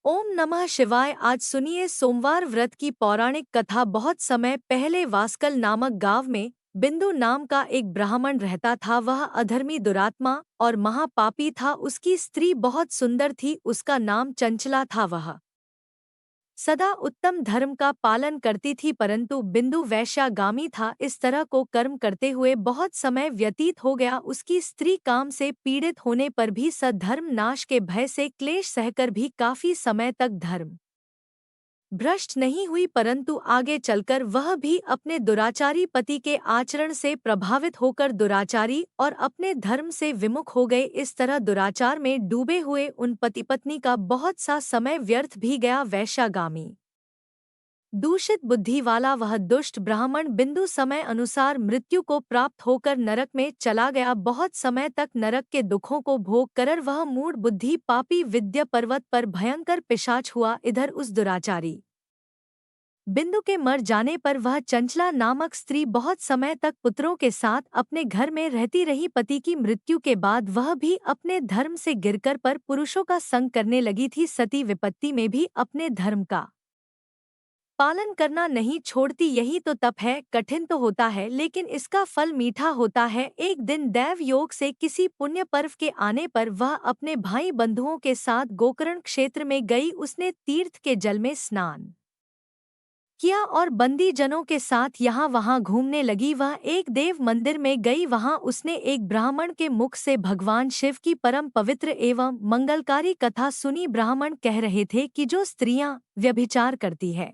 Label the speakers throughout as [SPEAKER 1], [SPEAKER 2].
[SPEAKER 1] ओम नमः शिवाय। आज सुनिए सोमवार व्रत की पौराणिक कथा। बहुत समय पहले वास्कल नामक गांव में बिंदु नाम का एक ब्राह्मण रहता था। वह अधर्मी, दुरात्मा और महापापी था। उसकी स्त्री बहुत सुंदर थी, उसका नाम चंचला था। वह सदा उत्तम धर्म का पालन करती थी, परंतु बिंदु वैश्यागामी था। इस तरह को कर्म करते हुए बहुत समय व्यतीत हो गया। उसकी स्त्री काम से पीड़ित होने पर भी सद्धर्म नाश के भय से क्लेश सहकर भी काफी समय तक धर्म भ्रष्ट नहीं हुई, परंतु आगे चलकर वह भी अपने दुराचारी पति के आचरण से प्रभावित होकर दुराचारी और अपने धर्म से विमुख हो गए। इस तरह दुराचार में डूबे हुए उन पति पत्नी का बहुत सा समय व्यर्थ भी गया। वैश्यागामी, दूषित बुद्धि वाला वह दुष्ट ब्राह्मण बिंदु समय अनुसार मृत्यु को प्राप्त होकर नरक में चला गया। बहुत समय तक नरक के दुखों को भोग कर वह मूढ़ बुद्धि पापी विद्या पर्वत पर भयंकर पिशाच हुआ। इधर उस दुराचारी बिंदु के मर जाने पर वह चंचला नामक स्त्री बहुत समय तक पुत्रों के साथ अपने घर में रहती रही। पति की मृत्यु के बाद वह भी अपने धर्म से गिरकर पर पुरुषों का संग करने लगी थी। सती विपत्ति में भी अपने धर्म का पालन करना नहीं छोड़ती। यही तो तप है। कठिन तो होता है, लेकिन इसका फल मीठा होता है। एक दिन दैव योग से किसी पुण्य पर्व के आने पर वह अपने भाई बंधुओं के साथ गोकर्ण क्षेत्र में गई। उसने तीर्थ के जल में स्नान किया और बंदी जनों के साथ यहाँ वहाँ घूमने लगी। वह एक देव मंदिर में गई। वहाँ उसने एक ब्राह्मण के मुख से भगवान शिव की परम पवित्र एवं मंगलकारी कथा सुनी। ब्राह्मण कह रहे थे कि जो स्त्रियां व्यभिचार करती है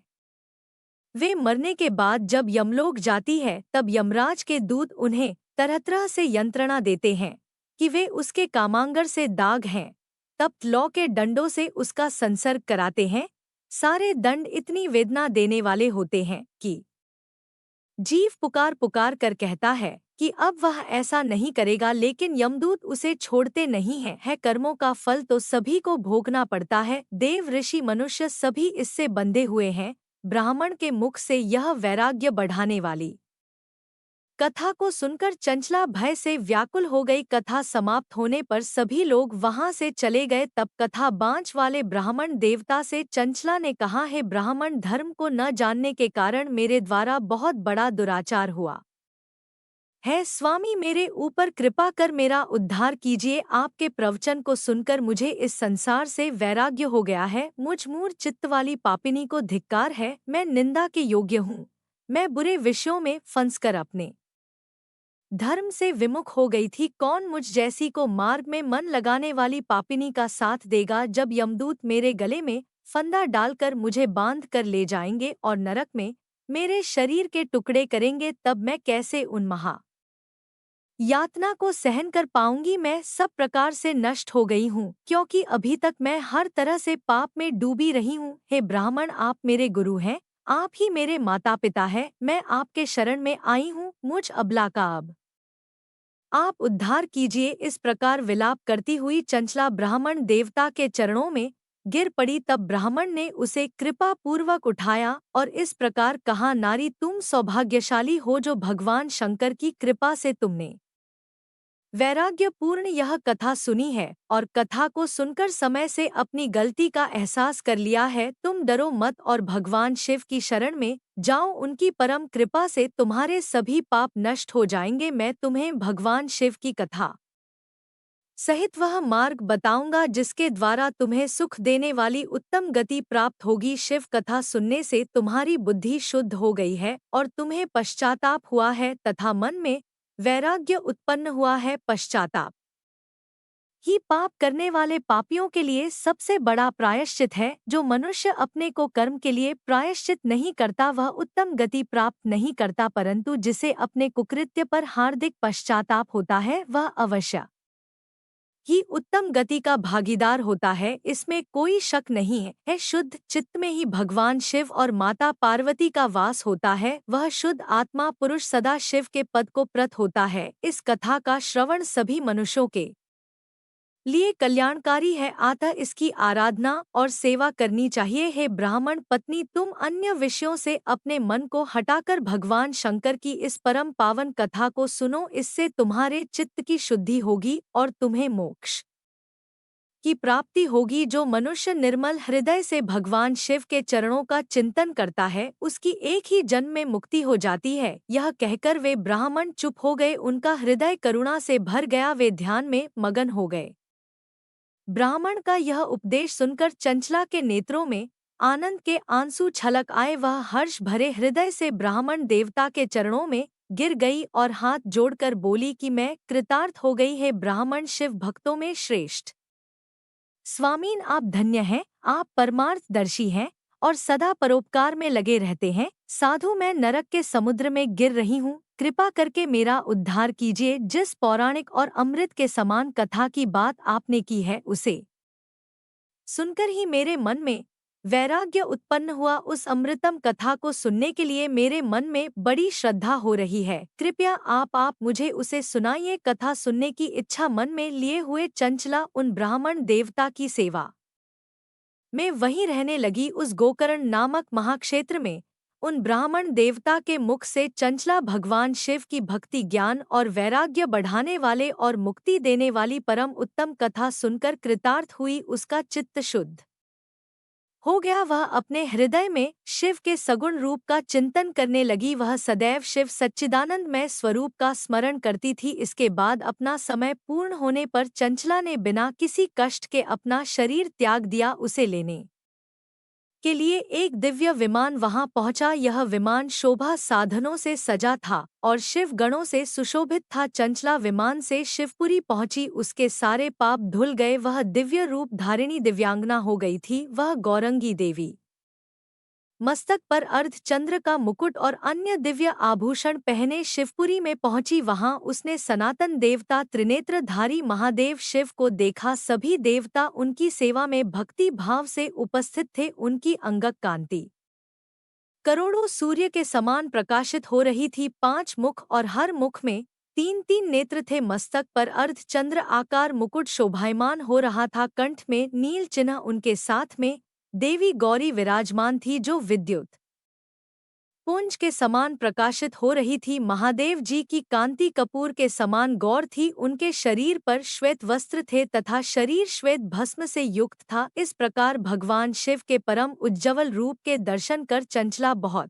[SPEAKER 1] वे मरने के बाद जब यमलोक जाती है, तब यमराज के दूत उन्हें तरह तरह से यंत्रणा देते हैं कि वे उसके कामांगर से दाग हैं। तब लौ के डंडों से उसका संसर्ग कराते हैं। सारे दंड इतनी वेदना देने वाले होते हैं कि जीव पुकार पुकार कर कहता है कि अब वह ऐसा नहीं करेगा, लेकिन यमदूत उसे छोड़ते नहीं हैं। है कर्मों का फल तो सभी को भोगना पड़ता है। देव, ऋषि, मनुष्य सभी इससे बंधे हुए हैं। ब्राह्मण के मुख से यह वैराग्य बढ़ाने वाली कथा को सुनकर चंचला भय से व्याकुल हो गई। कथा समाप्त होने पर सभी लोग वहां से चले गए। तब कथा बांच वाले ब्राह्मण देवता से चंचला ने कहा, है ब्राह्मण, धर्म को न जानने के कारण मेरे द्वारा बहुत बड़ा दुराचार हुआ है। स्वामी, मेरे ऊपर कृपा कर मेरा उद्धार कीजिए। आपके प्रवचन को सुनकर मुझे इस संसार से वैराग्य हो गया है। मुझ मूढ़ चित्त वाली पापिनी को धिक्कार है। मैं निंदा के योग्य हूँ। मैं बुरे विषयों में फंसकर अपने धर्म से विमुख हो गई थी। कौन मुझ जैसी को मार्ग में मन लगाने वाली पापिनी का साथ देगा? जब यमदूत मेरे गले में फंदा डालकर मुझे बांध कर ले जाएंगे और नरक में मेरे शरीर के टुकड़े करेंगे, तब मैं कैसे उन महा यातना को सहन कर पाऊंगी? मैं सब प्रकार से नष्ट हो गई हूँ, क्योंकि अभी तक मैं हर तरह से पाप में डूबी रही हूँ। हे ब्राह्मण, आप मेरे गुरु हैं, आप ही मेरे माता पिता हैं। मैं आपके शरण में आई हूँ। मुझ अबला का अब आप उद्धार कीजिए। इस प्रकार विलाप करती हुई चंचला ब्राह्मण देवता के चरणों में गिर पड़ी। तब ब्राह्मण ने उसे कृपा पूर्वक उठाया और इस प्रकार कहा, नारी, तुम सौभाग्यशाली हो जो भगवान शंकर की कृपा से तुमने वैराग्य पूर्ण यह कथा सुनी है और कथा को सुनकर समय से अपनी गलती का एहसास कर लिया है। तुम डरो मत और भगवान शिव की शरण में जाओ। उनकी परम कृपा से तुम्हारे सभी पाप नष्ट हो जाएंगे। मैं तुम्हें भगवान शिव की कथा सहित वह मार्ग बताऊंगा जिसके द्वारा तुम्हें सुख देने वाली उत्तम गति प्राप्त होगी। शिव कथा सुनने से तुम्हारी बुद्धि शुद्ध हो गई है और तुम्हें पश्चाताप हुआ है तथा मन में वैराग्य उत्पन्न हुआ है। पश्चाताप ही पाप करने वाले पापियों के लिए सबसे बड़ा प्रायश्चित है। जो मनुष्य अपने को कर्म के लिए प्रायश्चित नहीं करता वह उत्तम गति प्राप्त नहीं करता, परंतु जिसे अपने कुकृत्य पर हार्दिक पश्चाताप होता है वह अवश्य ही उत्तम गति का भागीदार होता है। इसमें कोई शक नहीं है। शुद्ध चित्त में ही भगवान शिव और माता पार्वती का वास होता है। वह शुद्ध आत्मा पुरुष सदा शिव के पद को प्रत होता है। इस कथा का श्रवण सभी मनुष्यों के लिए कल्याणकारी है, अतः इसकी आराधना और सेवा करनी चाहिए। हे ब्राह्मण पत्नी, तुम अन्य विषयों से अपने मन को हटाकर भगवान शंकर की इस परम पावन कथा को सुनो। इससे तुम्हारे चित्त की शुद्धि होगी और तुम्हें मोक्ष की प्राप्ति होगी। जो मनुष्य निर्मल हृदय से भगवान शिव के चरणों का चिंतन करता है उसकी एक ही जन्म में मुक्ति हो जाती है। यह कहकर वे ब्राह्मण चुप हो गए। उनका हृदय करुणा से भर गया। वे ध्यान में मगन हो गए। ब्राह्मण का यह उपदेश सुनकर चंचला के नेत्रों में आनंद के आंसू छलक आए। वह हर्ष भरे हृदय से ब्राह्मण देवता के चरणों में गिर गई और हाथ जोड़कर बोली कि मैं कृतार्थ हो गई। है ब्राह्मण शिव भक्तों में श्रेष्ठ स्वामीन, आप धन्य हैं। आप परमार्थदर्शी हैं और सदा परोपकार में लगे रहते हैं। साधु, मैं नरक के समुद्र में गिर रही हूँ, कृपा करके मेरा उद्धार कीजिए। जिस पौराणिक और अमृत के समान कथा की बात आपने की है उसे सुनकर ही मेरे मन में वैराग्य उत्पन्न हुआ। उस अमृतम कथा को सुनने के लिए मेरे मन में बड़ी श्रद्धा हो रही है। कृपया आप मुझे उसे सुनाइए। कथा सुनने की इच्छा मन में लिए हुए चंचला उन ब्राह्मण देवता की सेवा में वहीं रहने लगी। उस गोकर्ण नामक महाक्षेत्र में उन ब्राह्मण देवता के मुख से चंचला भगवान शिव की भक्ति, ज्ञान और वैराग्य बढ़ाने वाले और मुक्ति देने वाली परम उत्तम कथा सुनकर कृतार्थ हुई। उसका चित्त शुद्ध हो गया। वह अपने हृदय में शिव के सगुण रूप का चिंतन करने लगी। वह सदैव शिव सच्चिदानंदमय स्वरूप का स्मरण करती थी। इसके बाद अपना समय पूर्ण होने पर चंचला ने बिना किसी कष्ट के अपना शरीर त्याग दिया। उसे लेने के लिए एक दिव्य विमान वहां पहुंचा। यह विमान शोभा साधनों से सजा था और शिव गणों से सुशोभित था। चंचला विमान से शिवपुरी पहुंची। उसके सारे पाप धुल गए। वह दिव्य रूप धारिणी दिव्यांगना हो गई थी। वह गौरंगी देवी मस्तक पर अर्धचंद्र का मुकुट और अन्य दिव्य आभूषण पहने शिवपुरी में पहुंची। वहां उसने सनातन देवता त्रिनेत्रधारी महादेव शिव को देखा। सभी देवता उनकी सेवा में भक्ति भाव से उपस्थित थे। उनकी अंगक कांति करोड़ों सूर्य के समान प्रकाशित हो रही थी। 5 मुख और हर मुख में 3-3 नेत्र थे। मस्तक पर अर्धचंद्र आकार मुकुट शोभायमान हो रहा था। कंठ में नील चिन्ह। उनके साथ में देवी गौरी विराजमान थी जो विद्युत पुंज के समान प्रकाशित हो रही थी। महादेव जी की कांति कपूर के समान गौर थी। उनके शरीर पर श्वेत वस्त्र थे तथा शरीर श्वेत भस्म से युक्त था। इस प्रकार भगवान शिव के परम उज्ज्वल रूप के दर्शन कर चंचला बहुत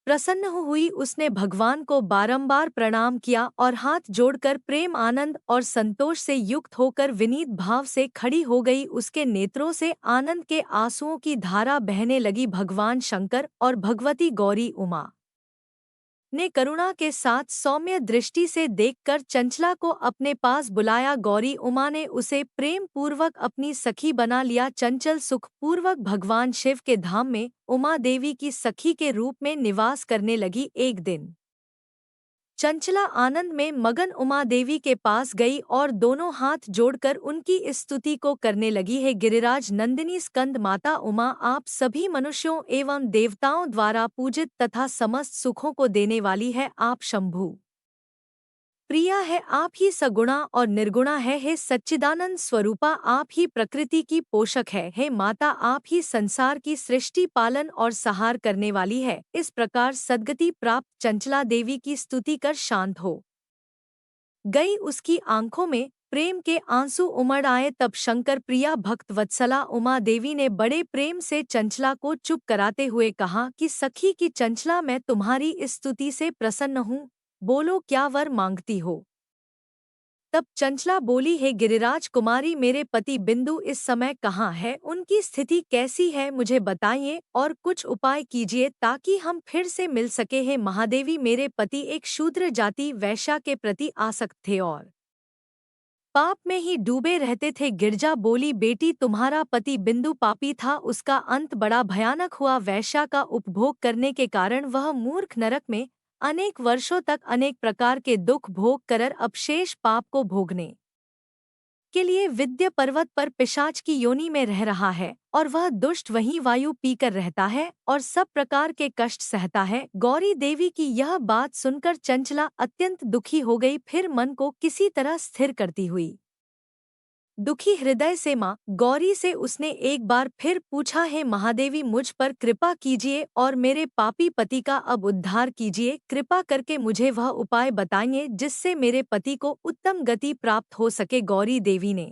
[SPEAKER 1] प्रसन्न हुई। उसने भगवान को बारंबार प्रणाम किया और हाथ जोड़कर प्रेम, आनंद और संतोष से युक्त होकर विनीत भाव से खड़ी हो गई। उसके नेत्रों से आनंद के आंसुओं की धारा बहने लगी। भगवान शंकर और भगवती गौरी उमा ने करुणा के साथ सौम्य दृष्टि से देखकर चंचला को अपने पास बुलाया। गौरी उमा ने उसे प्रेम पूर्वक अपनी सखी बना लिया। चंचल सुख पूर्वक भगवान शिव के धाम में उमा देवी की सखी के रूप में निवास करने लगी। एक दिन चंचला आनंद में मगन उमा देवी के पास गई और दोनों हाथ जोड़कर उनकी स्तुति को करने लगी। है गिरिराज नंदिनी स्कंद माता उमा, आप सभी मनुष्यों एवं देवताओं द्वारा पूजित तथा समस्त सुखों को देने वाली है। आप शंभु प्रिया है। आप ही सगुणा और निर्गुणा है। हे सच्चिदानंद स्वरूपा, आप ही प्रकृति की पोषक है। हे माता, आप ही संसार की सृष्टि, पालन और सहार करने वाली है। इस प्रकार सद्गति प्राप्त चंचला देवी की स्तुति कर शांत हो गई। उसकी आंखों में प्रेम के आंसू उमड़ आए। तब शंकर प्रिया भक्त वत्सला उमा देवी ने बड़े प्रेम से चंचला को चुप कराते हुए कहा कि सखी की चंचला, मैं तुम्हारी इस स्तुति से प्रसन्न हूँ। बोलो, क्या वर मांगती हो? तब चंचला बोली, हे गिरिराज कुमारी, मेरे पति बिंदु इस समय कहाँ है? उनकी स्थिति कैसी है? मुझे बताइए और कुछ उपाय कीजिए ताकि हम फिर से मिल सके। हैं महादेवी, मेरे पति एक शूद्र जाति वैश्या के प्रति आसक्त थे और पाप में ही डूबे रहते थे। गिरजा बोली, बेटी, तुम्हारा पति बिंदु पापी था। उसका अंत बड़ा भयानक हुआ। वैश्या का उपभोग करने के कारण वह मूर्ख नरक में अनेक वर्षों तक अनेक प्रकार के दुख भोग कर अब शेष पाप को भोगने के लिए विद्य पर्वत पर पिशाच की योनि में रह रहा है और वह दुष्ट वहीं वायु पीकर रहता है और सब प्रकार के कष्ट सहता है। गौरी देवी की यह बात सुनकर चंचला अत्यंत दुखी हो गई। फिर मन को किसी तरह स्थिर करती हुई दुखी हृदय से माँ गौरी से उसने एक बार फिर पूछा, है महादेवी, मुझ पर कृपा कीजिए और मेरे पापी पति का अब उद्धार कीजिए। कृपा करके मुझे वह उपाय बताइए जिससे मेरे पति को उत्तम गति प्राप्त हो सके। गौरी देवी ने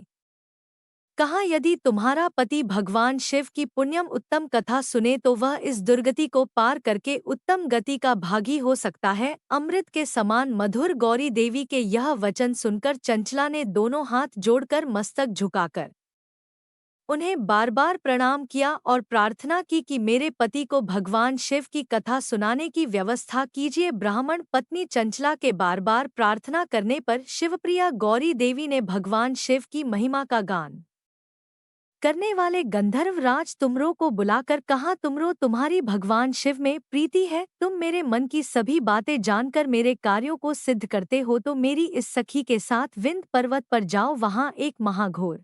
[SPEAKER 1] कहा, यदि तुम्हारा पति भगवान शिव की पुण्यम उत्तम कथा सुने तो वह इस दुर्गति को पार करके उत्तम गति का भागी हो सकता है। अमृत के समान मधुर गौरी देवी के यह वचन सुनकर चंचला ने दोनों हाथ जोड़कर मस्तक झुकाकर उन्हें बार बार प्रणाम किया और प्रार्थना की कि मेरे पति को भगवान शिव की कथा सुनाने की व्यवस्था कीजिए। ब्राह्मण पत्नी चंचला के बार बार प्रार्थना करने पर शिवप्रिया गौरी देवी ने भगवान शिव की महिमा का गान करने वाले गंधर्व राज तुमरो को बुलाकर कहा, तुमरो, तुम्हारी भगवान शिव में प्रीति है, तुम मेरे मन की सभी बातें जानकर मेरे कार्यों को सिद्ध करते हो, तो मेरी इस सखी के साथ विंध्य पर्वत पर जाओ। वहां एक महाघोर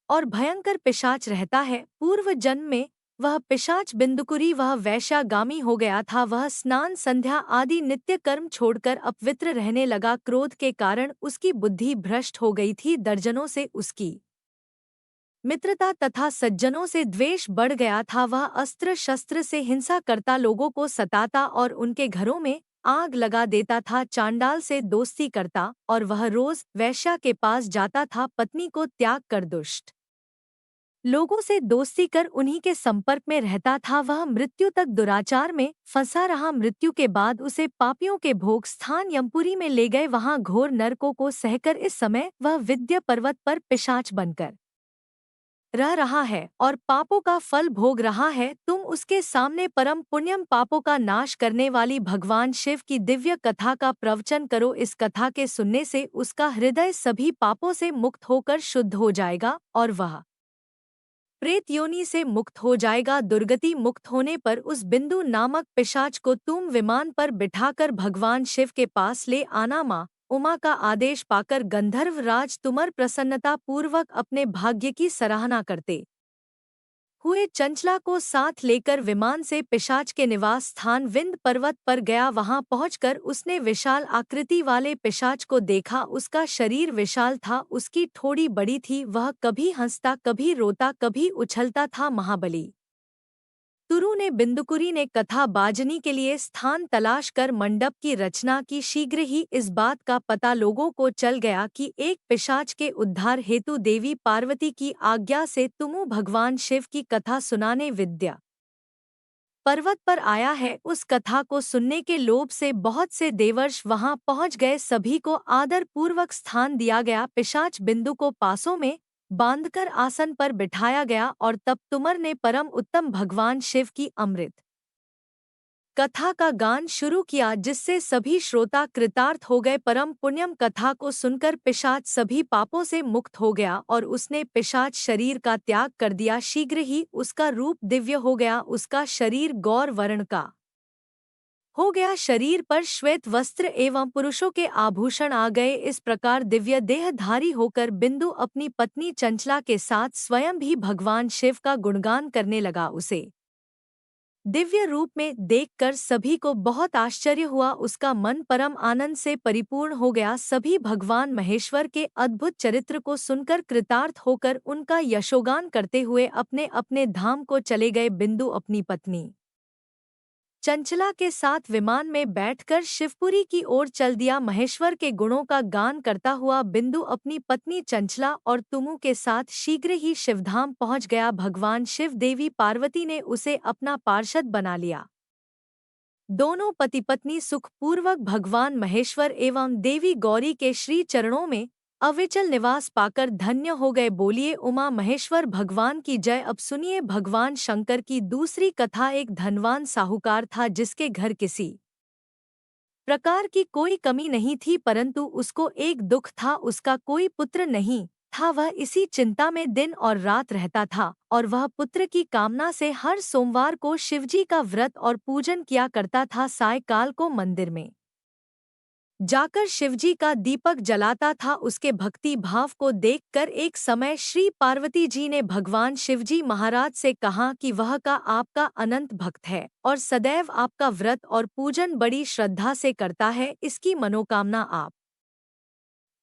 [SPEAKER 1] और भयंकर पिशाच रहता है। पूर्व जन्म में वह पिशाच बिंदुकुरी वह वैश्यागामी हो गया था। वह स्नान संध्या आदि नित्य कर्म छोड़कर अपवित्र रहने लगा। क्रोध के कारण उसकी बुद्धि भ्रष्ट हो गई थी। दर्जनों से उसकी मित्रता तथा सज्जनों से द्वेष बढ़ गया था। वह अस्त्र शस्त्र से हिंसा करता, लोगों को सताता और उनके घरों में आग लगा देता था। चांडाल से दोस्ती करता और वह रोज वैश्या के पास जाता था। पत्नी को त्याग कर दुष्ट लोगों से दोस्ती कर उन्हीं के संपर्क में रहता था। वह मृत्यु तक दुराचार में फंसा रहा। मृत्यु के बाद उसे पापियों के भोग स्थान यमपुरी में ले गए। वहां घोर नरकों को सहकर इस समय वह विंध्य पर्वत पर पिशाच बनकर रह रहा है और पापों का फल भोग रहा है। तुम उसके सामने परम पुण्यम पापों का नाश करने वाली भगवान शिव की दिव्य कथा का प्रवचन करो। इस कथा के सुनने से उसका हृदय सभी पापों से मुक्त होकर शुद्ध हो जाएगा और वह प्रेत योनि से मुक्त हो जाएगा। दुर्गति मुक्त होने पर उस बिंदु नामक पिशाच को तुम विमान पर बिठाकर भगवान शिव के पास ले आना। माँ उमा का आदेश पाकर गंधर्व राज तुमर प्रसन्नता पूर्वक अपने भाग्य की सराहना करते हुए चंचला को साथ लेकर विमान से पिशाच के निवास स्थान विंध्य पर्वत पर गया। वहां पहुंचकर उसने विशाल आकृति वाले पिशाच को देखा। उसका शरीर विशाल था, उसकी ठोड़ी बड़ी थी। वह कभी हंसता, कभी रोता, कभी उछलता था। महाबली तुरु ने बिंदुकुरी ने कथा बाजनी के लिए स्थान तलाश कर मंडप की रचना की। शीघ्र ही इस बात का पता लोगों को चल गया कि एक पिशाच के उद्धार हेतु देवी पार्वती की आज्ञा से तुमु भगवान शिव की कथा सुनाने विंध्य पर्वत पर आया है। उस कथा को सुनने के लोभ से बहुत से देवर्ष वहां पहुंच गए। सभी को आदर पूर्वक स्थान दिया गया। पिशाच बिंदु को पासों में बांधकर आसन पर बिठाया गया और तब तुमर ने परम उत्तम भगवान शिव की अमृत कथा का गान शुरू किया, जिससे सभी श्रोता कृतार्थ हो गए। परम पुण्यम कथा को सुनकर पिशाच सभी पापों से मुक्त हो गया और उसने पिशाच शरीर का त्याग कर दिया। शीघ्र ही उसका रूप दिव्य हो गया। उसका शरीर गौर वर्ण का हो गया। शरीर पर श्वेत वस्त्र एवं पुरुषों के आभूषण आ गए। इस प्रकार दिव्य देहधारी होकर बिंदु अपनी पत्नी चंचला के साथ स्वयं भी भगवान शिव का गुणगान करने लगा। उसे दिव्य रूप में देखकर सभी को बहुत आश्चर्य हुआ। उसका मन परम आनंद से परिपूर्ण हो गया। सभी भगवान महेश्वर के अद्भुत चरित्र को सुनकर कृतार्थ होकर उनका यशोगान करते हुए अपने अपने धाम को चले गए। बिंदु अपनी पत्नी चंचला के साथ विमान में बैठकर शिवपुरी की ओर चल दिया। महेश्वर के गुणों का गान करता हुआ बिंदु अपनी पत्नी चंचला और तुमु के साथ शीघ्र ही शिवधाम पहुंच गया। भगवान शिव देवी पार्वती ने उसे अपना पार्षद बना लिया। दोनों पति पत्नी सुखपूर्वक भगवान महेश्वर एवं देवी गौरी के श्री चरणों में अविचल निवास पाकर धन्य हो गए। बोलिए उमा महेश्वर भगवान की जय। अब सुनिए भगवान शंकर की दूसरी कथा। एक धनवान साहूकार था, जिसके घर किसी प्रकार की कोई कमी नहीं थी, परंतु उसको एक दुख था, उसका कोई पुत्र नहीं था। वह इसी चिंता में दिन और रात रहता था और वह पुत्र की कामना से हर सोमवार को शिवजी का व्रत और पूजन किया करता था। सायकाल को मंदिर में जाकर शिवजी का दीपक जलाता था। उसके भक्ति भाव को देखकर एक समय श्री पार्वती जी ने भगवान शिवजी महाराज से कहा कि वह का आपका अनंत भक्त है और सदैव आपका व्रत और पूजन बड़ी श्रद्धा से करता है। इसकी मनोकामना आप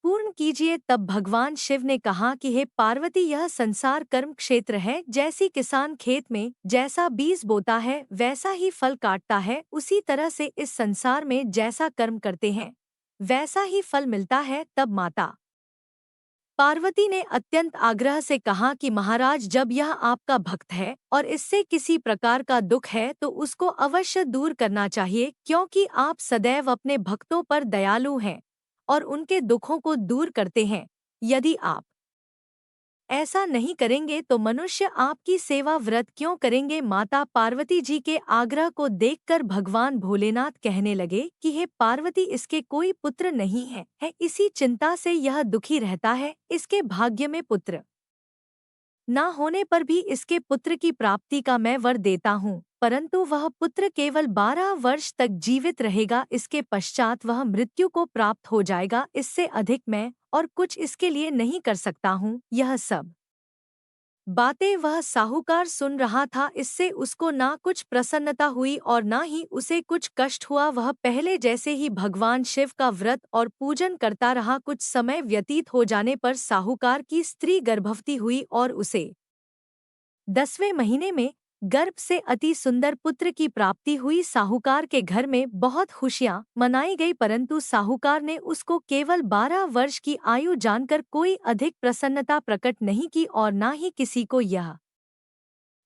[SPEAKER 1] पूर्ण कीजिए। तब भगवान शिव ने कहा कि हे पार्वती, यह संसार कर्म क्षेत्र है। जैसी किसान खेत में जैसा बीज बोता है वैसा ही फल काटता है, उसी तरह से इस संसार में जैसा कर्म करते हैं वैसा ही फल मिलता है। तब माता पार्वती ने अत्यंत आग्रह से कहा कि महाराज, जब यह आपका भक्त है और इससे किसी प्रकार का दुख है तो उसको अवश्य दूर करना चाहिए, क्योंकि आप सदैव अपने भक्तों पर दयालु हैं और उनके दुखों को दूर करते हैं। यदि आप ऐसा नहीं करेंगे तो मनुष्य आपकी सेवा व्रत क्यों करेंगे। माता पार्वती जी के आग्रह को देखकर भगवान भोलेनाथ कहने लगे कि हे पार्वती, इसके कोई पुत्र नहीं है इसी चिंता से यह दुखी रहता है। इसके भाग्य में पुत्र न होने पर भी इसके पुत्र की प्राप्ति का मैं वर देता हूँ, परंतु वह पुत्र केवल 12 वर्ष तक जीवित रहेगा। इसके पश्चात वह मृत्यु को प्राप्त हो जाएगा। इससे अधिक मैं और कुछ इसके लिए नहीं कर सकता हूँ। यह सब बातें वह साहूकार सुन रहा था। इससे उसको ना कुछ प्रसन्नता हुई और ना ही उसे कुछ कष्ट हुआ। वह पहले जैसे ही भगवान शिव का व्रत और पूजन करता रहा। कुछ समय व्यतीत हो जाने पर साहूकार की स्त्री गर्भवती हुई और उसे 10वें महीने में गर्भ से अति सुंदर पुत्र की प्राप्ति हुई। साहूकार के घर में बहुत खुशियां मनाई गई, परंतु साहूकार ने उसको केवल 12 वर्ष की आयु जानकर कोई अधिक प्रसन्नता प्रकट नहीं की और ना ही किसी को यह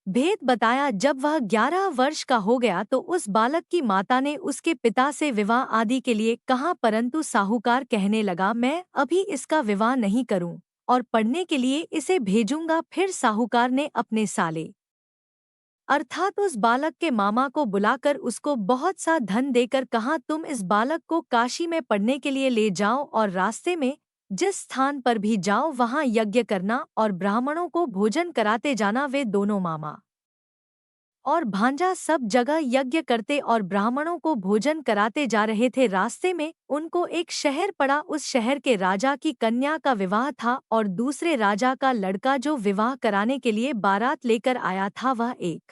[SPEAKER 1] भेद बताया। जब वह 11 वर्ष का हो गया तो उस बालक की माता ने उसके पिता से विवाह आदि के लिए कहा, परंतु साहूकार कहने लगा, मैं अभी इसका विवाह नहीं करूं और पढ़ने के लिए इसे भेजूंगा। फिर साहूकार ने अपने साले अर्थात उस बालक के मामा को बुलाकर उसको बहुत सा धन देकर कहा, तुम इस बालक को काशी में पढ़ने के लिए ले जाओ और रास्ते में जिस स्थान पर भी जाओ वहां यज्ञ करना और ब्राह्मणों को भोजन कराते जाना। वे दोनों मामा और भांजा सब जगह यज्ञ करते और ब्राह्मणों को भोजन कराते जा रहे थे। रास्ते में उनको एक शहर पड़ा। उस शहर के राजा की कन्या का विवाह था और दूसरे राजा का लड़का जो विवाह कराने के लिए बारात लेकर आया था वह एक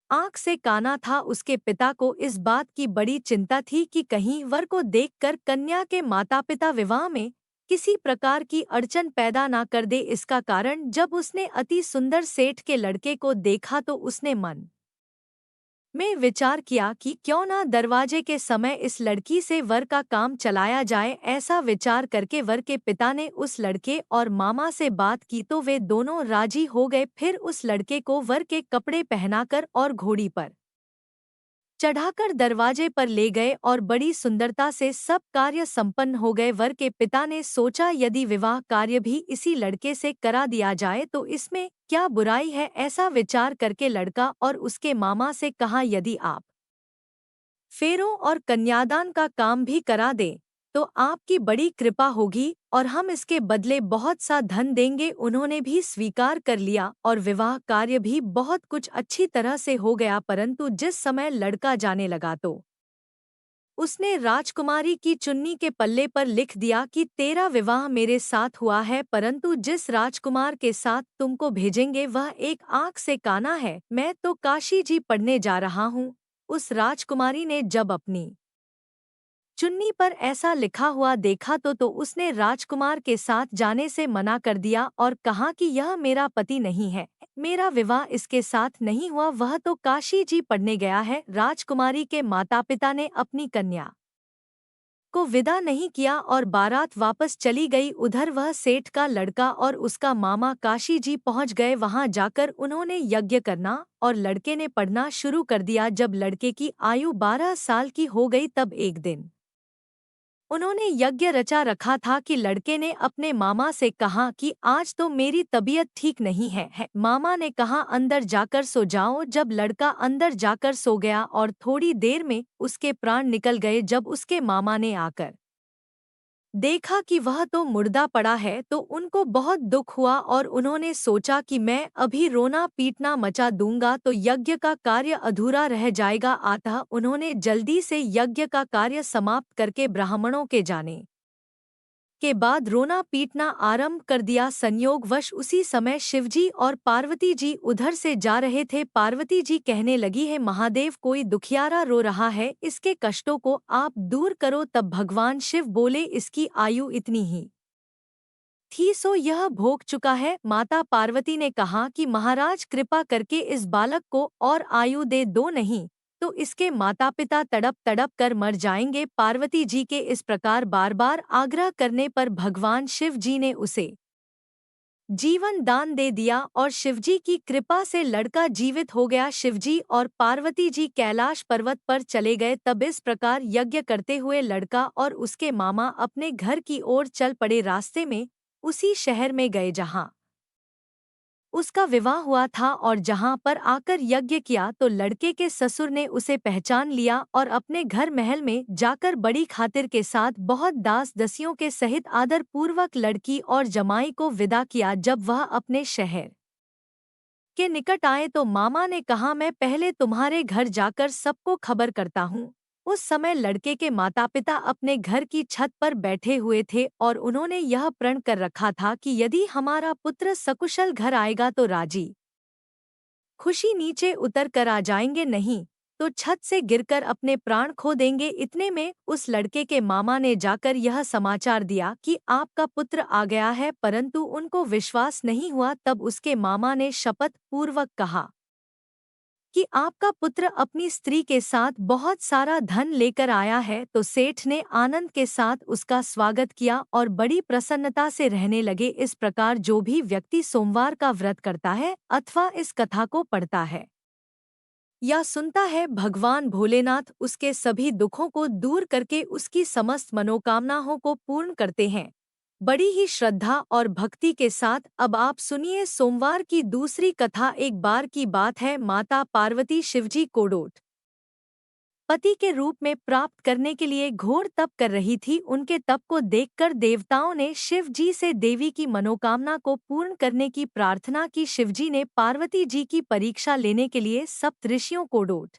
[SPEAKER 1] आंख से काना था। उसके पिता को इस बात की बड़ी चिंता थी कि कहीं वर को देखकर कन्या के माता पिता विवाह में किसी प्रकार की अड़चन पैदा ना कर दे। इसका कारण जब उसने अति सुंदर सेठ के लड़के को देखा तो उसने मन में विचार किया कि क्यों ना दरवाजे के समय इस लड़की से वर का काम चलाया जाए। ऐसा विचार करके वर के पिता ने उस लड़के और मामा से बात की तो वे दोनों राजी हो गए। फिर उस लड़के को वर के कपड़े पहनाकर और घोड़ी पर चढ़ाकर दरवाजे पर ले गए और बड़ी सुंदरता से सब कार्य संपन्न हो गए। वर के पिता ने सोचा, यदि विवाह कार्य भी इसी लड़के से करा दिया जाए तो इसमें क्या बुराई है। ऐसा विचार करके लड़का और उसके मामा से कहा, यदि आप फेरों और कन्यादान का काम भी करा दें तो आपकी बड़ी कृपा होगी और हम इसके बदले बहुत सा धन देंगे। उन्होंने भी स्वीकार कर लिया और विवाह कार्य भी बहुत कुछ अच्छी तरह से हो गया। परंतु जिस समय लड़का जाने लगा तो उसने राजकुमारी की चुन्नी के पल्ले पर लिख दिया कि तेरा विवाह मेरे साथ हुआ है, परंतु जिस राजकुमार के साथ तुमको भेजेंगे वह एक आंख से काना है। मैं तो काशी जी पढ़ने जा रहा हूँ। उस राजकुमारी ने जब अपनी चुन्नी पर ऐसा लिखा हुआ देखा तो उसने राजकुमार के साथ जाने से मना कर दिया और कहा कि यह मेरा पति नहीं है, मेरा विवाह इसके साथ नहीं हुआ, वह तो काशी जी पढ़ने गया है। राजकुमारी के माता पिता ने अपनी कन्या को विदा नहीं किया और बारात वापस चली गई। उधर वह सेठ का लड़का और उसका मामा काशी जी पहुंच गए। वहां जाकर उन्होंने यज्ञ करना और लड़के ने पढ़ना शुरू कर दिया। जब लड़के की आयु 12 साल की हो गई तब एक दिन उन्होंने यज्ञ रचा रखा था कि लड़के ने अपने मामा से कहा कि आज तो मेरी तबीयत ठीक नहीं है। मामा ने कहा, अंदर जाकर सो जाओ। जब लड़का अंदर जाकर सो गया और थोड़ी देर में उसके प्राण निकल गए। जब उसके मामा ने आकर देखा कि वह तो मुर्दा पड़ा है तो उनको बहुत दुख हुआ और उन्होंने सोचा कि मैं अभी रोना पीटना मचा दूंगा तो यज्ञ का कार्य अधूरा रह जाएगा। अतः उन्होंने जल्दी से यज्ञ का कार्य समाप्त करके ब्राह्मणों के जाने के बाद रोना पीटना आरंभ कर दिया। संयोगवश उसी समय शिवजी और पार्वती जी उधर से जा रहे थे। पार्वती जी कहने लगी है, महादेव कोई दुखियारा रो रहा है, इसके कष्टों को आप दूर करो। तब भगवान शिव बोले, इसकी आयु इतनी ही थी सो यह भोग चुका है। माता पार्वती ने कहा कि महाराज कृपा करके इस बालक को और आयु दे दो, नहीं तो इसके माता पिता तड़प तड़प कर मर जाएंगे। पार्वती जी के इस प्रकार बार बार आग्रह करने पर भगवान शिव जी ने उसे जीवन दान दे दिया और शिवजी की कृपा से लड़का जीवित हो गया। शिवजी और पार्वती जी कैलाश पर्वत पर चले गए। तब इस प्रकार यज्ञ करते हुए लड़का और उसके मामा अपने घर की ओर चल पड़े। रास्ते में उसी शहर में गए जहां उसका विवाह हुआ था, और जहां पर आकर यज्ञ किया तो लड़के के ससुर ने उसे पहचान लिया और अपने घर महल में जाकर बड़ी खातिर के साथ बहुत दास दसियों के सहित आदर पूर्वक लड़की और जमाई को विदा किया। जब वह अपने शहर के निकट आए तो मामा ने कहा, मैं पहले तुम्हारे घर जाकर सबको खबर करता हूँ। उस समय लड़के के माता पिता अपने घर की छत पर बैठे हुए थे और उन्होंने यह प्रण कर रखा था कि यदि हमारा पुत्र सकुशल घर आएगा तो राजी खुशी नीचे उतर कर आ जाएंगे, नहीं तो छत से गिरकर अपने प्राण खो देंगे। इतने में उस लड़के के मामा ने जाकर यह समाचार दिया कि आपका पुत्र आ गया है, परंतु उनको विश्वास नहीं हुआ। तब उसके मामा ने शपथ पूर्वक कहा कि आपका पुत्र अपनी स्त्री के साथ बहुत सारा धन लेकर आया है। तो सेठ ने आनंद के साथ उसका स्वागत किया और बड़ी प्रसन्नता से रहने लगे। इस प्रकार जो भी व्यक्ति सोमवार का व्रत करता है अथवा इस कथा को पढ़ता है या सुनता है, भगवान भोलेनाथ उसके सभी दुखों को दूर करके उसकी समस्त मनोकामनाओं को पूर्ण करते हैं। बड़ी ही श्रद्धा और भक्ति के साथ अब आप सुनिए सोमवार की दूसरी कथा। एक बार की बात है, माता पार्वती शिवजी को डोट पति के रूप में प्राप्त करने के लिए घोर तप कर रही थी। उनके तप को देखकर देवताओं ने शिव जी से देवी की मनोकामना को पूर्ण करने की प्रार्थना की। शिवजी ने पार्वती जी की परीक्षा लेने के लिए सप्तऋषियों को डोट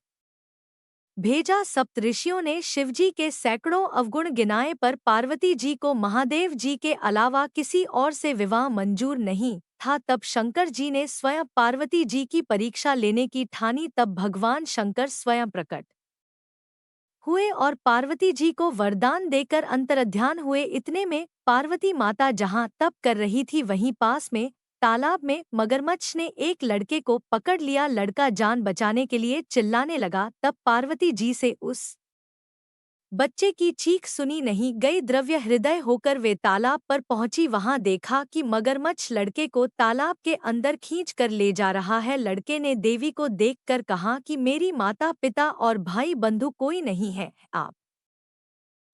[SPEAKER 1] भेजा। सप्तऋषियों ने शिवजी के सैकड़ों अवगुण गिनाए, पर पार्वती जी को महादेव जी के अलावा किसी और से विवाह मंजूर नहीं था। तब शंकर जी ने स्वयं पार्वती जी की परीक्षा लेने की ठानी। तब भगवान शंकर स्वयं प्रकट हुए और पार्वती जी को वरदान देकर अंतर्ध्यान हुए। इतने में पार्वती माता जहां तप कर रही थी वहीं पास में तालाब में मगरमच्छ ने एक लड़के को पकड़ लिया। लड़का जान बचाने के लिए चिल्लाने लगा। तब पार्वती जी से उस बच्चे की चीख सुनी नहीं गई। द्रव्य हृदय होकर वे तालाब पर पहुंची। वहां देखा कि मगरमच्छ लड़के को तालाब के अंदर खींच कर ले जा रहा है। लड़के ने देवी को देखकर कहा कि मेरी माता पिता और भाई बंधु कोई नहीं है, आप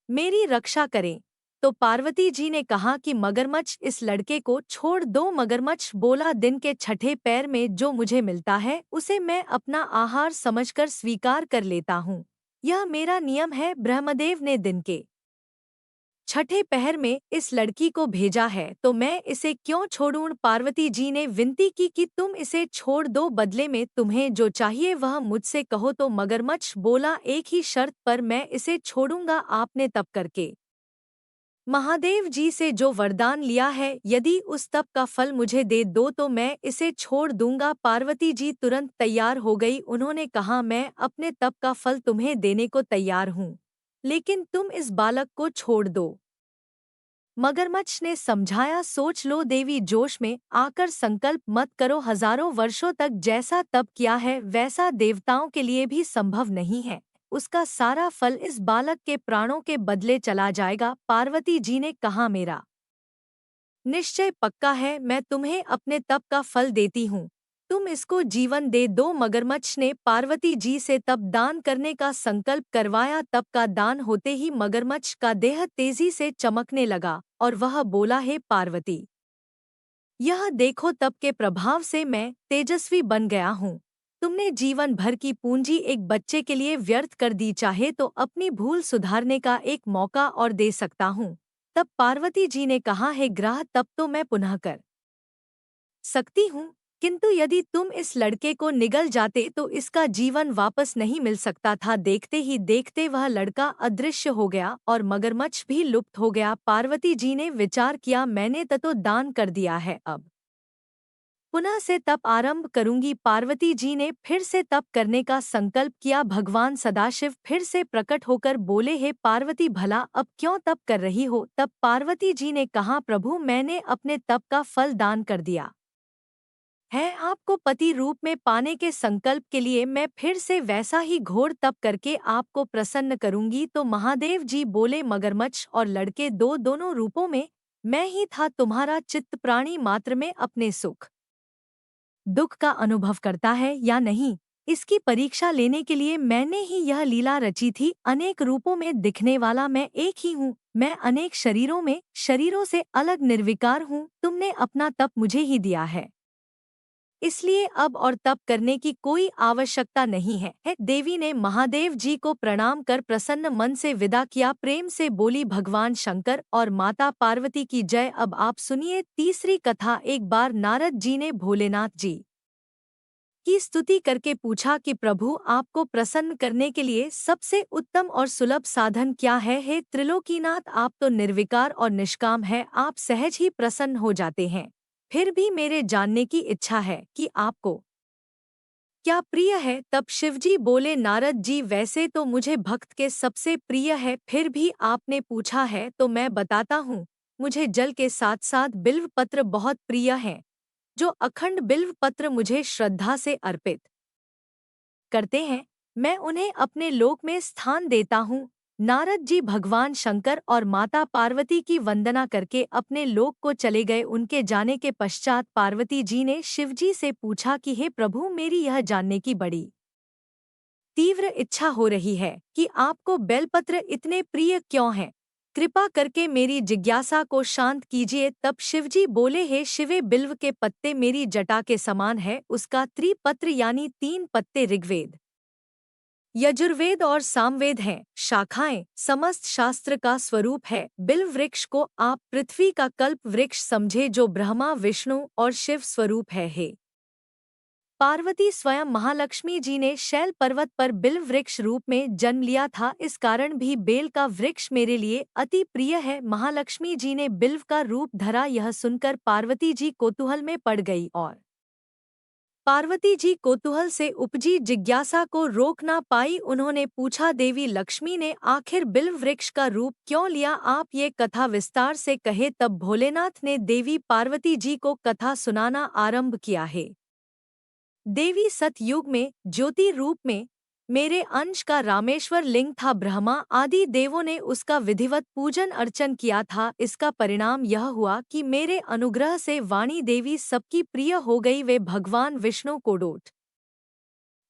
[SPEAKER 1] मेरी रक्षा करें। तो पार्वती जी ने कहा कि मगरमच्छ इस लड़के को छोड़ दो। मगरमच्छ बोला, दिन के छठे पैर में जो मुझे मिलता है उसे मैं अपना आहार समझकर स्वीकार कर लेता हूँ, यह मेरा नियम है। ब्रह्मदेव ने दिन के छठे पहर में इस लड़की को भेजा है तो मैं इसे क्यों छोड़ूं। पार्वती जी ने विनती की कि तुम इसे छोड़ दो, बदले में तुम्हें जो चाहिए वह मुझसे कहो। तो मगरमच्छ बोला, एक ही शर्त पर मैं इसे छोड़ूंगा, आपने तप करके महादेव जी से जो वरदान लिया है, यदि उस तप का फल मुझे दे दो तो मैं इसे छोड़ दूंगा। पार्वती जी तुरंत तैयार हो गई। उन्होंने कहा, मैं अपने तप का फल तुम्हें देने को तैयार हूँ, लेकिन तुम इस बालक को छोड़ दो। मगरमच्छ ने समझाया, सोच लो देवी, जोश में आकर संकल्प मत करो। हजारों वर्षों तक जैसा तप किया है वैसा देवताओं के लिए भी संभव नहीं है। उसका सारा फल इस बालक के प्राणों के बदले चला जाएगा। पार्वती जी ने कहा, मेरा निश्चय पक्का है, मैं तुम्हें अपने तप का फल देती हूँ, तुम इसको जीवन दे दो। मगरमच्छ ने पार्वती जी से तप दान करने का संकल्प करवाया। तप का दान होते ही मगरमच्छ का देह तेजी से चमकने लगा और वह बोला, हे पार्वती, यह देखो, तप के प्रभाव से मैं तेजस्वी बन गया हूँ। तुमने जीवन भर की पूंजी एक बच्चे के लिए व्यर्थ कर दी, चाहे तो अपनी भूल सुधारने का एक मौका और दे सकता हूँ। तब पार्वती जी ने कहा, हे ग्रह, तब तो मैं पुनः कर सकती हूँ, किंतु यदि तुम इस लड़के को निगल जाते तो इसका जीवन वापस नहीं मिल सकता था। देखते ही देखते वह लड़का अदृश्य हो गया और मगरमच्छ भी लुप्त हो गया। पार्वती जी ने विचार किया, मैंने तो दान कर दिया है, अब पुनः से तप आरंभ करूंगी। पार्वती जी ने फिर से तप करने का संकल्प किया। भगवान सदाशिव फिर से प्रकट होकर बोले, हे पार्वती, भला अब क्यों तप कर रही हो। तब पार्वती जी ने कहा, प्रभु, मैंने अपने तप का फल दान कर दिया है आपको पति रूप में पाने के संकल्प के लिए मैं फिर से वैसा ही घोर तप करके आपको प्रसन्न करूंगी। तो महादेव जी बोले, मगरमच्छ और लड़के दोनों रूपों में मैं ही था तुम्हारा चित्त प्राणी मात्र में अपने सुख दुख का अनुभव करता है या नहीं, इसकी परीक्षा लेने के लिए मैंने ही यह लीला रची थी। अनेक रूपों में दिखने वाला मैं एक ही हूँ, मैं अनेक शरीरों में शरीरों से अलग निर्विकार हूँ। तुमने अपना तप मुझे ही दिया है, इसलिए अब और तप करने की कोई आवश्यकता नहीं है। देवी ने महादेव जी को प्रणाम कर प्रसन्न मन से विदा किया। प्रेम से बोली, भगवान शंकर और माता पार्वती की जय। अब आप सुनिए तीसरी कथा। एक बार नारद जी ने भोलेनाथ जी की स्तुति करके पूछा कि प्रभु, आपको प्रसन्न करने के लिए सबसे उत्तम और सुलभ साधन क्या है? हे त्रिलोकीनाथ, आप तो निर्विकार और निष्काम है, आप सहज ही प्रसन्न हो जाते हैं। फिर भी मेरे जानने की इच्छा है कि आपको क्या प्रिय है? तब शिवजी बोले, नारद जी, वैसे तो मुझे भक्त के सबसे प्रिय है, फिर भी आपने पूछा है तो मैं बताता हूँ। मुझे जल के साथ साथ बिल्व पत्र बहुत प्रिय हैं। जो अखंड बिल्व पत्र मुझे श्रद्धा से अर्पित करते हैं, मैं उन्हें अपने लोक में स्थान देता हूँ। नारद जी भगवान शंकर और माता पार्वती की वंदना करके अपने लोक को चले गए। उनके जाने के पश्चात पार्वती जी ने शिवजी से पूछा कि हे प्रभु, मेरी यह जानने की बड़ी तीव्र इच्छा हो रही है कि आपको बेलपत्र इतने प्रिय क्यों हैं? कृपा करके मेरी जिज्ञासा को शांत कीजिए। तब शिवजी बोले, हे शिवे, बिल्व के पत्ते मेरी जटा के समान है। उसका त्रिपत्र यानी 3 पत्ते ऋग्वेद, यजुर्वेद और सामवेद हैं। शाखाएं समस्त शास्त्र का स्वरूप है। बिल्व वृक्ष को आप पृथ्वी का कल्प वृक्ष समझे, जो ब्रह्मा, विष्णु और शिव स्वरूप है। हे पार्वती, स्वयं महालक्ष्मी जी ने शैल पर्वत पर बिल्व वृक्ष रूप में जन्म लिया था, इस कारण भी बेल का वृक्ष मेरे लिए अति प्रिय है। महालक्ष्मी जी ने बिल्व का रूप धरा, यह सुनकर पार्वती जी कौतूहल में पड़ गई और पार्वती जी कौतूहल से उपजी जिज्ञासा को रोक ना पाई। उन्होंने पूछा, देवी लक्ष्मी ने आखिर बिल्व वृक्ष का रूप क्यों लिया? आप ये कथा विस्तार से कहे। तब भोलेनाथ ने देवी पार्वती जी को कथा सुनाना आरंभ किया है। देवी, सतयुग में ज्योति रूप में मेरे अंश का रामेश्वर लिंग था। ब्रह्मा आदि देवों ने उसका विधिवत पूजन अर्चन किया था। इसका परिणाम यह हुआ कि मेरे अनुग्रह से वाणी देवी सबकी प्रिय हो गई। वे भगवान विष्णु को डोट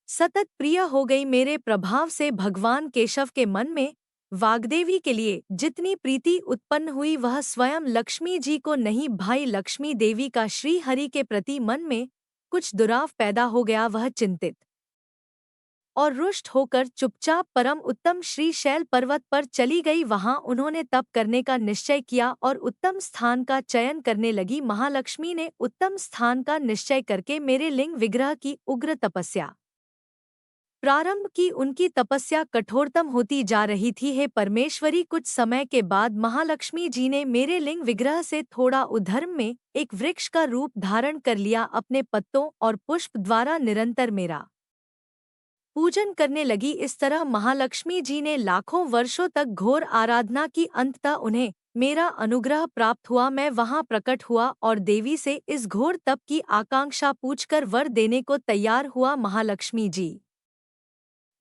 [SPEAKER 1] सतत प्रिय हो गई। मेरे प्रभाव से भगवान केशव के मन में वाग्देवी के लिए जितनी प्रीति उत्पन्न हुई, वह स्वयं लक्ष्मी जी को नहीं भाई। लक्ष्मी देवी का श्री हरि के प्रति मन में कुछ दुराव पैदा हो गया। वह चिंतित और रुष्ट होकर चुपचाप परम उत्तम श्री शैल पर्वत पर चली गई। वहां उन्होंने तप करने का निश्चय किया और उत्तम स्थान का चयन करने लगी। महालक्ष्मी ने उत्तम स्थान का निश्चय करके मेरे लिंग विग्रह की उग्र तपस्या प्रारंभ की। उनकी तपस्या कठोरतम होती जा रही थी। हे परमेश्वरी, कुछ समय के बाद महालक्ष्मी जी ने मेरे लिंग विग्रह से थोड़ा उधर्म में एक वृक्ष का रूप धारण कर लिया। अपने पत्तों और पुष्प द्वारा निरंतर मेरा पूजन करने लगी। इस तरह महालक्ष्मी जी ने लाखों वर्षों तक घोर आराधना की। अंततः उन्हें मेरा अनुग्रह प्राप्त हुआ। मैं वहां प्रकट हुआ और देवी से इस घोर तप की आकांक्षा पूछकर वर देने को तैयार हुआ। महालक्ष्मी जी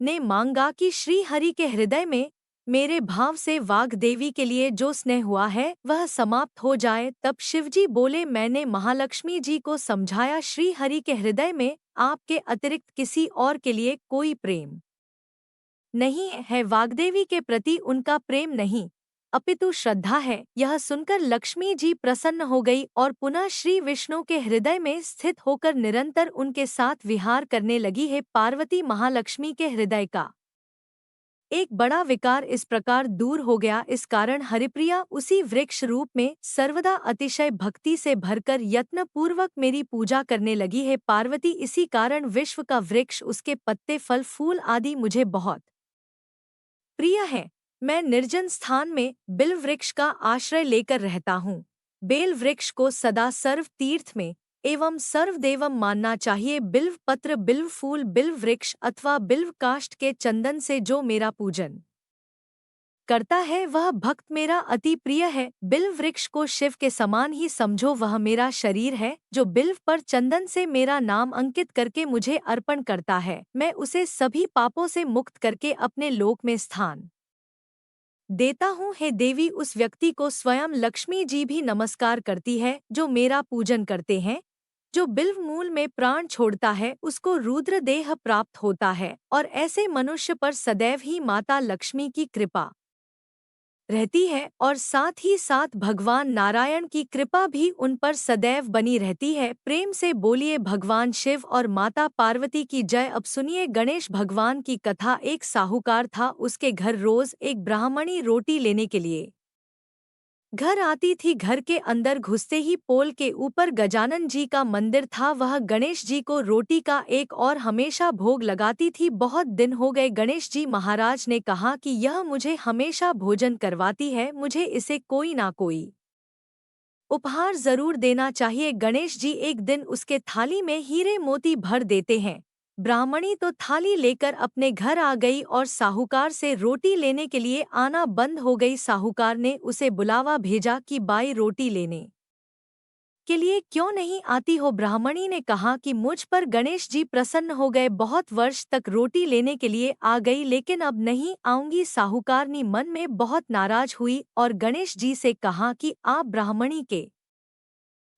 [SPEAKER 1] ने मांगा कि श्री हरि के हृदय में मेरे भाव से वाग देवी के लिए जो स्नेह हुआ है वह समाप्त हो जाए। तब शिवजी बोले, मैंने महालक्ष्मी जी को समझाया, श्री हरि के हृदय में आपके अतिरिक्त किसी और के लिए कोई प्रेम नहीं है। वाग्देवी के प्रति उनका प्रेम नहीं अपितु श्रद्धा है। यह सुनकर लक्ष्मी जी प्रसन्न हो गई और पुनः श्री विष्णु के हृदय में स्थित होकर निरंतर उनके साथ विहार करने लगी है। पार्वती, महालक्ष्मी के हृदय का एक बड़ा विकार इस प्रकार दूर हो गया। इस कारण हरिप्रिया उसी वृक्ष रूप में सर्वदा अतिशय भक्ति से भरकर यत्न पूर्वक मेरी पूजा करने लगी है। पार्वती, इसी कारण विश्व का वृक्ष, उसके पत्ते, फल, फूल आदि मुझे बहुत प्रिय है। मैं निर्जन स्थान में बिल्व वृक्ष का आश्रय लेकर रहता हूँ। बेल वृक्ष को सदा सर्व तीर्थ में एवं सर्वदेवम मानना चाहिए। बिल्व पत्र, बिल्व फूल, बिल्व वृक्ष अथवा बिल्व काष्ठ के चंदन से जो मेरा पूजन करता है वह भक्त मेरा अति प्रिय है। बिल्व वृक्ष को शिव के समान ही समझो, वह मेरा शरीर है जो बिल्व पर चंदन से मेरा नाम अंकित करके मुझे अर्पण करता है। मैं उसे सभी पापों से मुक्त करके अपने लोक में स्थान देता हूँ। हे देवी, उस व्यक्ति को स्वयं लक्ष्मी जी भी नमस्कार करती है जो मेरा पूजन करते हैं। जो बिल्व मूल में प्राण छोड़ता है उसको रुद्र देह प्राप्त होता है, और ऐसे मनुष्य पर सदैव ही माता लक्ष्मी की कृपा रहती है, और साथ ही साथ भगवान नारायण की कृपा भी उन पर सदैव बनी रहती है। प्रेम से बोलिए भगवान शिव और माता पार्वती की जय। अब सुनिए गणेश भगवान की कथा। एक साहूकार था, उसके घर रोज एक ब्राह्मणी रोटी लेने के लिए घर आती थी। घर के अंदर घुसते ही पोल के ऊपर गजानन जी का मंदिर था। वह गणेश जी को रोटी का एक और हमेशा भोग लगाती थी। बहुत दिन हो गए, गणेश जी महाराज ने कहा कि यह मुझे हमेशा भोजन करवाती है, मुझे इसे कोई ना कोई उपहार जरूर देना चाहिए। गणेश जी एक दिन उसके थाली में हीरे मोती भर देते हैं। ब्राह्मणी तो थाली लेकर अपने घर आ गई और साहूकार से रोटी लेने के लिए आना बंद हो गई। साहूकार ने उसे बुलावा भेजा कि बाई रोटी लेने के लिए क्यों नहीं आती हो। ब्राह्मणी ने कहा कि मुझ पर गणेश जी प्रसन्न हो गए, बहुत वर्ष तक रोटी लेने के लिए आ गई लेकिन अब नहीं आऊंगी। साहूकारनी मन में बहुत नाराज हुई और गणेश जी से कहा कि आप ब्राह्मणी के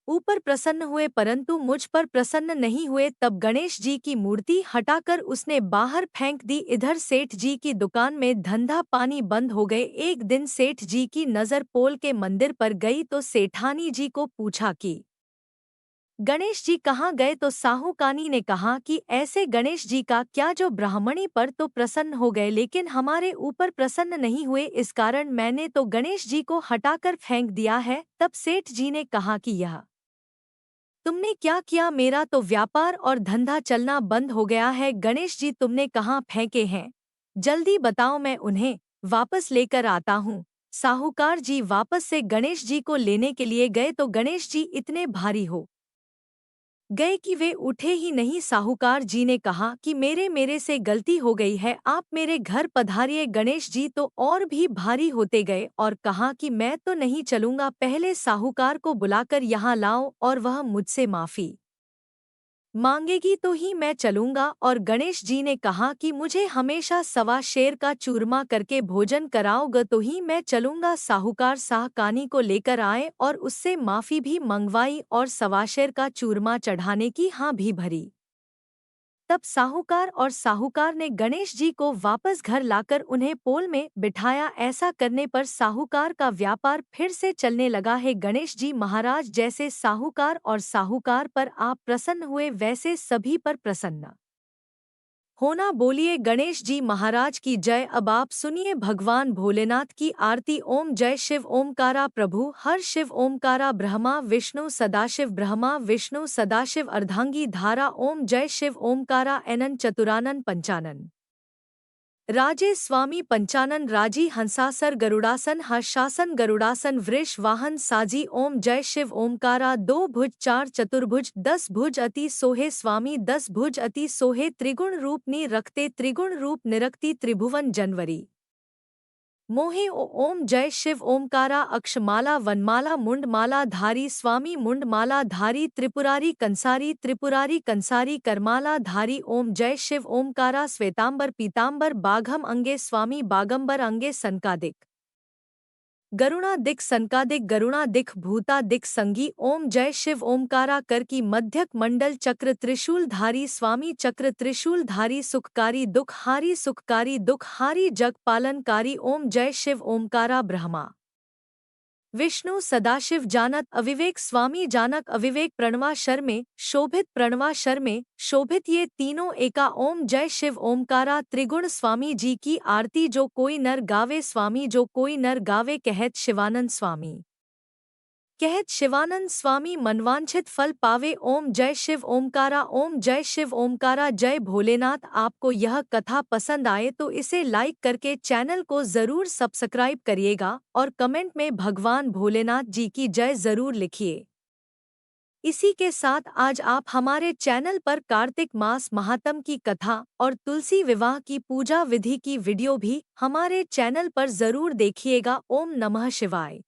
[SPEAKER 1] ऊपर प्रसन्न हुए परंतु मुझ पर प्रसन्न नहीं हुए। तब गणेश जी की मूर्ति हटाकर उसने बाहर फेंक दी। इधर सेठ जी की दुकान में धंधा पानी बंद हो गए। एक दिन सेठ जी की नजर पोल के मंदिर पर गई तो सेठानी जी को पूछा कि गणेश जी कहाँ गए। तो साहूकानी ने कहा कि ऐसे गणेश जी का क्या, जो ब्राह्मणी पर तो प्रसन्न हो गए लेकिन हमारे ऊपर प्रसन्न नहीं हुए, इस कारण मैंने तो गणेश जी को हटाकर फेंक दिया है। तब सेठ जी ने कहा कि यह तुमने क्या किया, मेरा तो व्यापार और धंधा चलना बंद हो गया है। गणेश जी तुमने कहाँ फेंके हैं, जल्दी बताओ, मैं उन्हें वापस लेकर आता हूँ। साहूकार जी वापस से गणेश जी को लेने के लिए गए तो गणेश जी इतने भारी हो गए कि वे उठे ही नहीं। साहूकार जी ने कहा कि मेरे से गलती हो गई है, आप मेरे घर पधारिए। गणेश जी तो और भी भारी होते गए और कहा कि मैं तो नहीं चलूंगा, पहले साहूकार को बुलाकर यहाँ लाओ और वह मुझसे माफी मांगेगी तो ही मैं चलूंगा। और गणेश जी ने कहा कि मुझे हमेशा सवा शेर का चूरमा करके भोजन कराओगे तो ही मैं चलूंगा। साहूकार साहकानी को लेकर आए और उससे माफी भी मंगवाई और सवा शेर का चूरमा चढ़ाने की हाँ भी भरी। तब साहूकार और साहूकार ने गणेश जी को वापस घर लाकर उन्हें पोल में बिठाया। ऐसा करने पर साहूकार का व्यापार फिर से चलने लगा है। गणेश जी महाराज, जैसे साहूकार और साहूकार पर आप प्रसन्न हुए वैसे सभी पर प्रसन्न होना। बोलिए गणेश जी महाराज की जय। अब आप सुनिए भगवान भोलेनाथ की आरती। ओम जय शिव ओमकारा प्रभु हर शिव ओमकारा ब्रह्मा विष्णु सदाशिव ब्रह्मा विष्णु सदाशिव अर्धांगी धारा। ओम जय शिव ओमकारा एनन चतुरानन पंचानन राजे स्वामी पंचानन राजी हंसासर गरुड़ासन हर्षासन गरुड़ासन वृष वाहन साजी। ओम जय शिव ओमकारा दो भुज चार चतुर्भुज 10 भुज अति सोहे स्वामी 10 भुज अति सोहे त्रिगुण रूप नि रखते त्रिगुण रूप निरक्ति त्रिभुवन जनवरी मोहे। ओम जय शिव ओमकारा अक्षमाला वनमाला मुंडमाला धारी स्वामी मुंडमाला धारी त्रिपुरारी कंसारी करमाला धारी। ओम जय शिव ओमकारा श्वेतांबर पीतांबर बाघम अंगे स्वामी बागंबर अंगे सनकादिक गरुणादिक सनकादिक गरुणादिक भूतादिक संगी। ओम जय शिव ओमकारा कर की मध्यक मंडल चक्र त्रिशूलधारी स्वामी चक्र त्रिशूलधारी सुखकारी दुख हारी जग पालनकारी। ओम जय शिव ओमकारा ब्रह्मा विष्णु सदाशिव जानत अविवेक स्वामी जानक अविवेक प्रणवा में शोभित ये तीनों एका। ओम जय शिव ओमकारा त्रिगुण स्वामी जी की आरती। जो कोई नर गावे स्वामी जो कोई नर गावे कहत शिवानंद स्वामी मनवांछित फल पावे। ओम जय शिव ओमकारा जय भोलेनाथ। आपको यह कथा पसंद आए तो इसे लाइक करके चैनल को जरूर सब्सक्राइब करिएगा और कमेंट में भगवान भोलेनाथ जी की जय जरूर लिखिए। इसी के साथ आज आप हमारे चैनल पर कार्तिक मास महात्म की कथा और तुलसी विवाह की पूजा विधि की वीडियो भी हमारे चैनल पर जरूर देखिएगा। ओम नमः शिवाय।